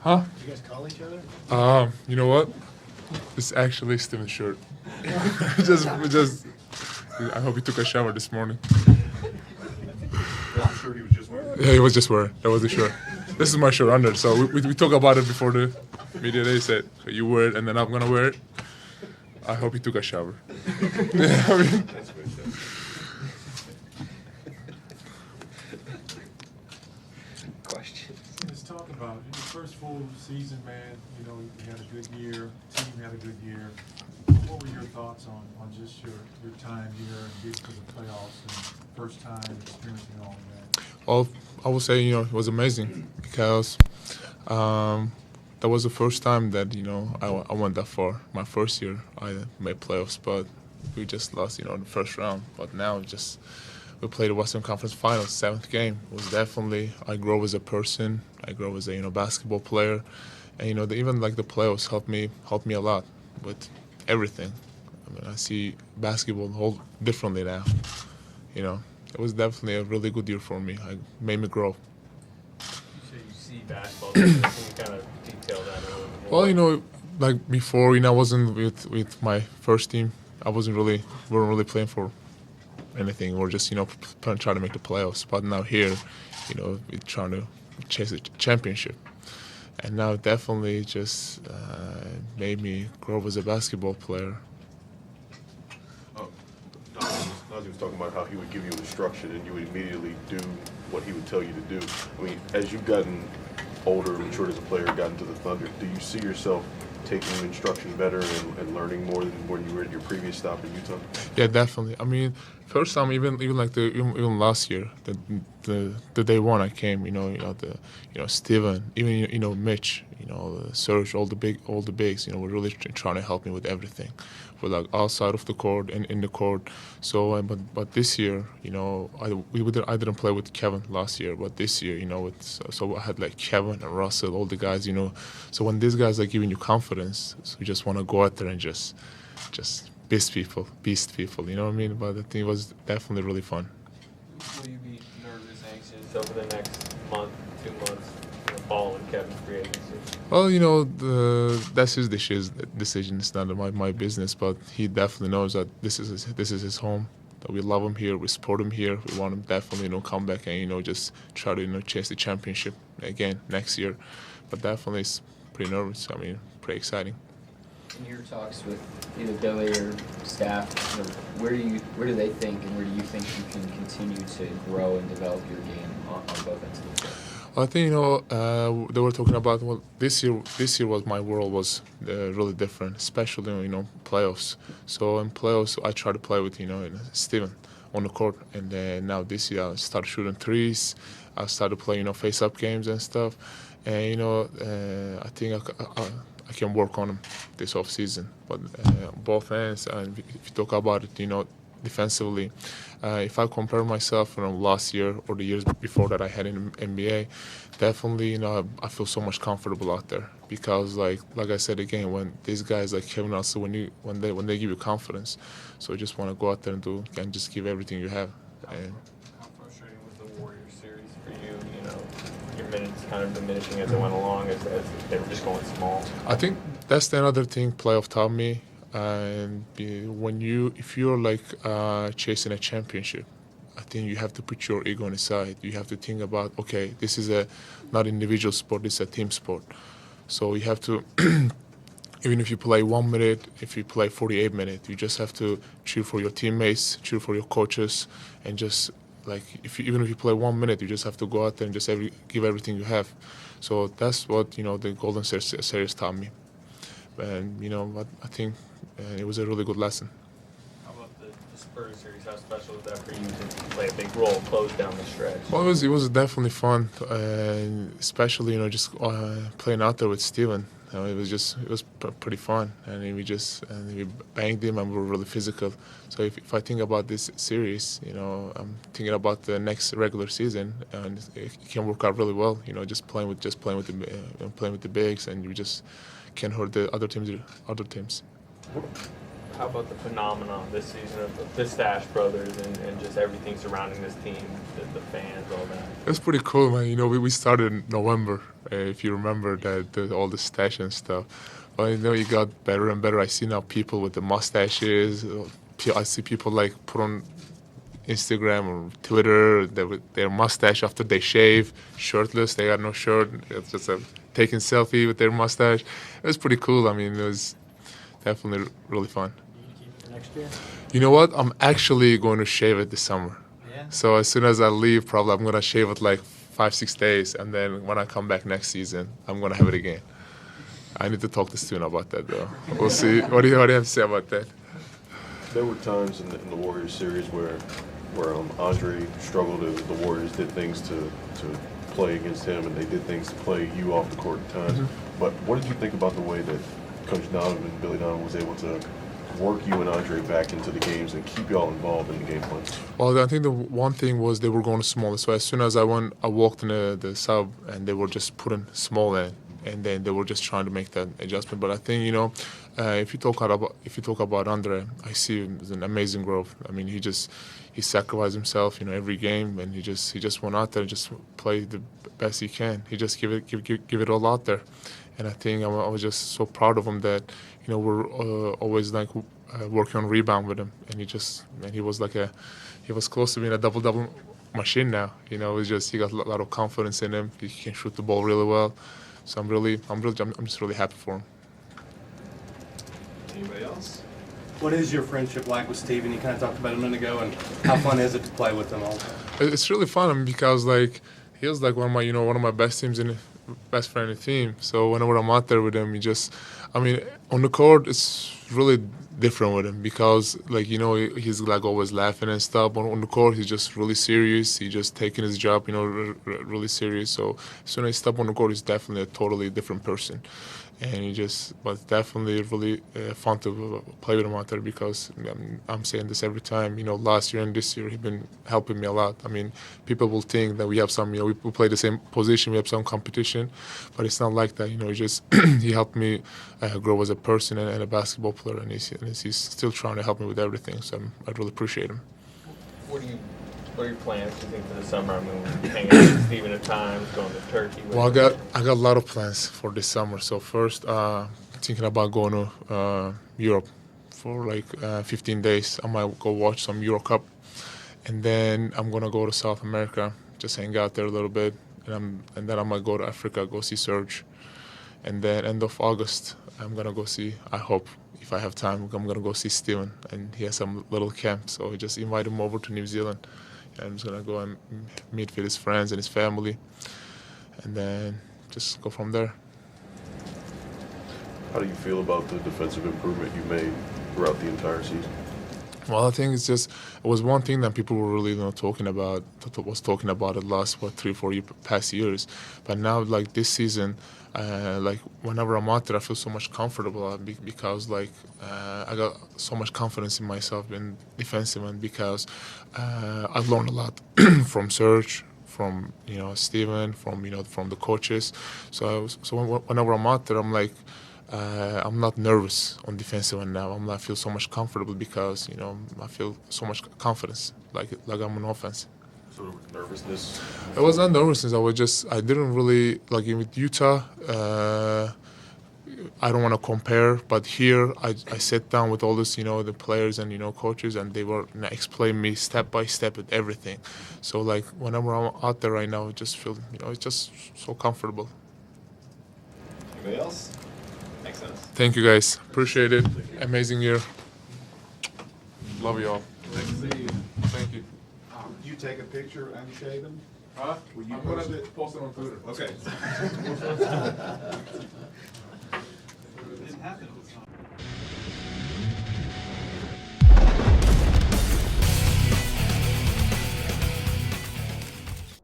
Huh? You guys call each other? You know what? It's actually Steven's shirt. just. I hope he took a shower this morning. I'm sure he was just wearing. Yeah, he was just wearing. That was the shirt. This is my shirt under. So we talked about it before the media day. Said you wear it, and then I'm gonna wear it. I hope he took a shower. Yeah, I mean. That's good stuff. Questions. Let's talk about in your first full season, man. You know, you had a good year. Team had a good year. What were your thoughts on just your time here and getting to the playoffs and first time experiencing all of that? Well, I would say it was amazing because that was the first time that I went that far. My first year I made playoffs, but we just lost in the first round. But now we played the Western Conference Finals, 7th game. It was definitely I grow as a person. I grow as a basketball player, and even like the playoffs helped me a lot with everything. I mean, I see basketball whole differently now. It was definitely a really good year for me. It made me grow. You say you see basketball. Can you kind of detail that a little bit more? Well, like before, I wasn't with my first team. We weren't really playing for anything. We're just trying to make the playoffs. But now here, we're trying to chase a championship. And now it definitely just made me grow as a basketball player. Nazi was talking about how he would give you instruction and you would immediately do what he would tell you to do. I mean, as you've gotten older, matured as a player, gotten to the Thunder, do you see yourself taking instruction better and learning more than when you were at your previous stop in Utah? Yeah, definitely. I mean, first time even last year, the day one I came, Steven, even Mitch, Serge, all the bigs, were really trying to help me with everything, with like outside of the court and in the court. So, but this year, I didn't play with Kevin last year, but this year, so I had like Kevin and Russell, all the guys, So when these guys are giving you confidence, so you just want to go out there and just beast people, you know what I mean? But I think it was definitely really fun. Will you be nervous, anxious over the next month, 2 months, following Kevin's free agency? Well, that's his decision. It's not my business, but he definitely knows that this is his home. That we love him here, we support him here. We want him definitely, come back and just try to chase the championship again next year. But definitely, it's pretty nervous. I mean, pretty exciting. In your talks with either Billy or staff, where do they think and where do you think you can continue to grow and develop your game on both ends of the floor? I think they were talking about this year was my world was really different, especially playoffs. So in playoffs I try to play with Steven on the court, and then now this year I started shooting threes. I started playing face up games and stuff, and I think I can work on them this off season. But both ends, and if you talk about it, defensively, if I compare myself from last year or the years before that I had in NBA, definitely I feel so much comfortable out there because like I said again, when these guys like Kevin Russell, when they give you confidence, so you just want to go out there and just give everything you have. And how frustrating was the Warriors series for you? Your minutes kind of diminishing as it went along, as they were just going small. I think that's another thing playoff taught me. And if you're like chasing a championship, I think you have to put your ego on the side. You have to think about, okay, this is not individual sport, this is a team sport. So you have to, even if you play 1 minute, if you play 48 minutes, you just have to cheer for your teammates, cheer for your coaches, and just like even if you play 1 minute, you just have to go out there and just give everything you have. So that's what the Golden Series taught me. And I think it was a really good lesson. How about the Spurs series? How special was that for you to play a big role, close down the stretch? Well, it was definitely fun, and especially just playing out there with Steven. It was pretty fun, and we banged him, and we were really physical. So if I think about this series, I'm thinking about the next regular season, and it can work out really well. Just playing with the bigs, and you just can hurt the other teams. how about the phenomenon this season of the Pistache Brothers and just everything surrounding this team, the fans, all that? It's pretty cool, man. You know, we started in November, if you remember that all the stash and stuff. But you know, it got better and better. I see now people with the mustaches. I see people like put on Instagram or Twitter with their mustache after they shave, shirtless. They got no shirt. It's just taking selfie with their mustache. It was pretty cool. I mean, it was definitely really fun. Next year? You know what? I'm actually going to shave it this summer. Yeah. So as soon as I leave, probably I'm going to shave it like 5-6 days, and then when I come back next season, I'm going to have it again. I need to talk to Steven about that, though. We'll see. What do you have to say about that? There were times in the Warriors series where Andre struggled and the Warriors did things to play against him, and they did things to play you off the court at times. Mm-hmm. But what did you think about the way that Coach Donovan, Billy Donovan, was able to work you and Andre back into the games and keep y'all involved in the game plan? Well, I think the one thing was they were going small. So as soon as I walked in the sub, and they were just putting small in, and then they were just trying to make that adjustment. But I think, you know, if you talk about Andre, I see him as an amazing growth. I mean, he sacrificed himself, you know, every game, and he just went out there and just played the best he can. He just give it all out there, and I think I was just so proud of him that, you know, we're always like working on rebound with him, and he was close to being a double machine now. You know, he got a lot of confidence in him. He can shoot the ball really well. So I'm just really happy for him. Anybody else? What is your friendship like with Steven? You kind of talked about it a minute ago, and how fun is it to play with him all the time? It's really fun, I mean, because like he was like one of my best teams best friend in the team. So whenever I'm out there with him, on the court it's really different with him because, like, you know, he's like always laughing and stuff. But on the court, he's just really serious. He's just taking his job, you know, really serious. So as soon as he steps on the court, he's definitely a totally different person. And but definitely really fun to play with him out there because I'm saying this every time. You know, last year and this year, he's been helping me a lot. I mean, people will think that we have some, you know, we play the same position, we have some competition, but it's not like that. You know, he helped me grow as a person and a basketball player, and he's still trying to help me with everything. So I really appreciate him. What are your plans, do you think, for the summer? I mean, hanging out with Steven at times, going to Turkey. Well, I got a lot of plans for this summer. So first, thinking about going to Europe for like 15 days. I might go watch some Euro Cup, and then I'm gonna go to South America, just hang out there a little bit, and then I might go to Africa, go see Serge, and then end of August I'm gonna go see. I hope, if I have time, I'm gonna go see Steven, and he has some little camp. So I just invite him over to New Zealand. I'm just gonna go and meet with his friends and his family, and then just go from there. How do you feel about the defensive improvement you made throughout the entire season? Well, I think it was one thing that people were really talking about the last 3-4 past years, but now like this season, like whenever I'm out there, I feel so much comfortable because like I got so much confidence in myself in defensive end because I've learned a lot from Serge, from, you know, Steven, from the coaches. So whenever I'm out there, I'm like. I'm not nervous on defensive end now. I feel so much comfortable because, you know, I feel so much confidence, like I'm on offense. Sort of nervousness? It was not nervousness. I didn't really, like with Utah, I don't want to compare, but here I sat down with all this, you know, the players and, you know, coaches, and they were explaining me step by step with everything. So like whenever I'm out there right now, I just feel, you know, it's just so comfortable. Anybody else? Makes sense. Thank you guys. Appreciate it. Amazing year. Love you all. Nice to see you. Thank you. You take a picture unshaven? Huh? Will you I'm post gonna it? post it on Twitter. Okay. Didn't happen this time.